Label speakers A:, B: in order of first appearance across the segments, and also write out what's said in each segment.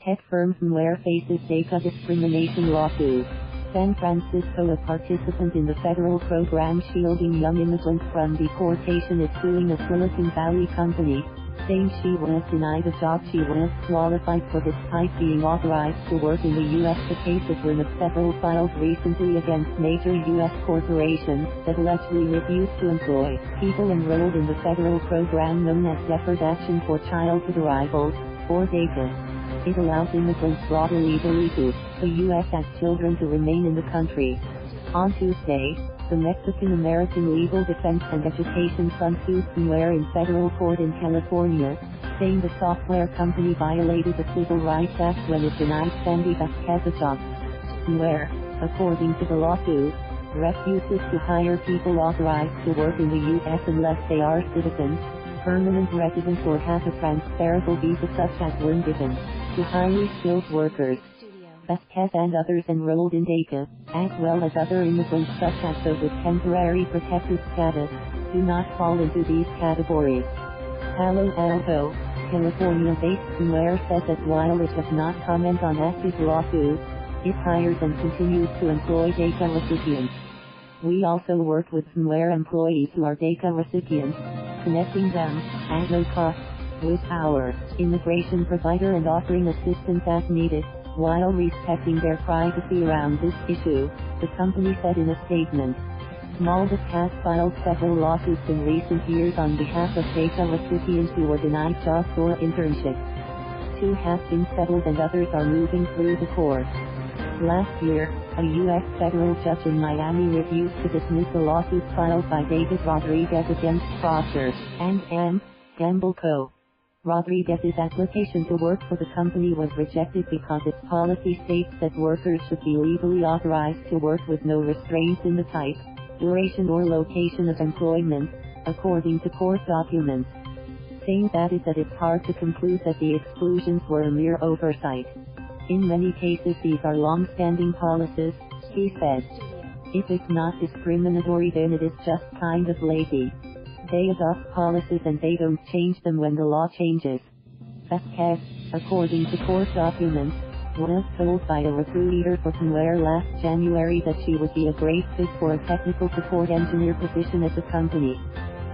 A: Tech firm VMware faces DACA discrimination lawsuit. San Francisco, a participant in the federal program shielding young immigrants from deportation, is suing a Silicon Valley company, saying she was denied a job she was qualified for despite being authorized to work in the U.S. The case is one of several filed recently against major U.S. corporations that allegedly refuse to employ people enrolled in the federal program known as Deferred Action for Childhood Arrivals, or DACA. It allows immigrants brought illegally to the U.S. as children to remain in the country. On Tuesday, the Mexican-American Legal Defense and Education Fund sued VMware in federal court in California, saying the software company violated the Civil Rights Act when it denied Sandy Vasquez a job. VMware, according to the lawsuit, refuses to hire people authorized to work in the U.S. unless they are citizens, permanent residents, or have a transferrable visa such as one given to highly skilled workers. Vasquez and others enrolled in DACA, as well as other immigrants such as those with temporary protected status, do not fall into these categories. Palo Alto, California-based VMware says that while it does not comment on active lawsuits, it hires and continues to employ DACA recipients. We also work with VMware employees who are DACA recipients, connecting them, at no cost, with our immigration provider and offering assistance as needed, while respecting their privacy around this issue, the company said in a statement. MALDEF has filed several lawsuits in recent years on behalf of DACA recipients who were denied jobs or internships. 2 have been settled and others are moving through the courts. Last year, a U.S. federal judge in Miami refused to dismiss a lawsuit filed by David Rodriguez against Proctor and Gamble Co. Rodriguez's application to work for the company was rejected because its policy states that workers should be legally authorized to work with no restraints in the type, duration, or location of employment, according to court documents. Saying that it's hard to conclude that the exclusions were a mere oversight. In many cases these are long-standing policies, he said. If it's not discriminatory, then it is just kind of lazy. They adopt policies and they don't change them when the law changes. Vasquez, according to court documents, was told by a recruiter for VMware last January that she would be a great fit for a technical support engineer position at the company.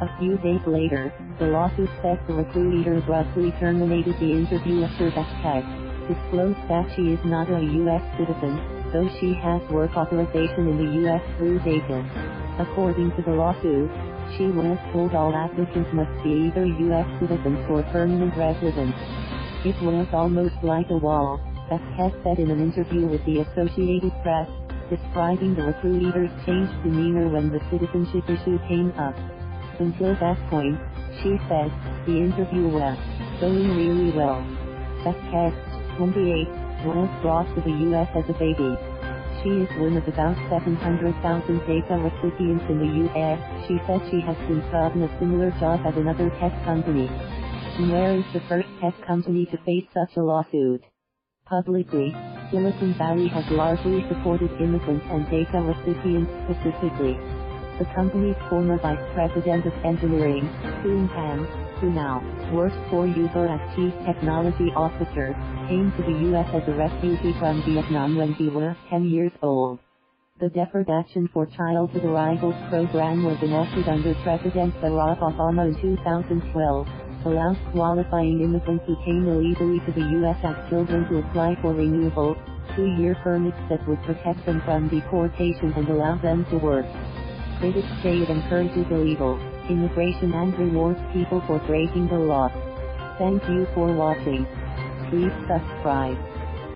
A: A few days later, the lawsuit says the recruiter abruptly terminated the interview after Vasquez disclosed that she is not a U.S. citizen, though she has work authorization in the U.S. through DACA. According to the lawsuit, she was told all applicants must be either U.S. citizens or permanent residents. It was almost like a wall, Vasquez said in an interview with the Associated Press, describing the recruiter's changed demeanor when the citizenship issue came up. Until that point, she said, the interview was going really well. Vasquez, 28, was brought to the U.S. as a baby. She is one of about 700,000 DACA recipients in the U.S. She said she has since gotten a similar job at another tech company. VMware is the first tech company to face such a lawsuit. Publicly, Silicon Valley has largely supported immigrants and DACA recipients specifically. The company's former vice president of engineering, Suing, who now works for Uber as chief technology officer, came to the U.S. as a refugee from Vietnam when he was 10 years old. The Deferred Action for Childhood Arrivals program was enacted under President Barack Obama in 2012, allows qualifying immigrants who came illegally to the U.S. as children to apply for renewable, 2-year permits that would protect them from deportation and allow them to work. Critics say it encourages illegal immigration and rewards people for breaking the law. Thank you for watching. Please subscribe.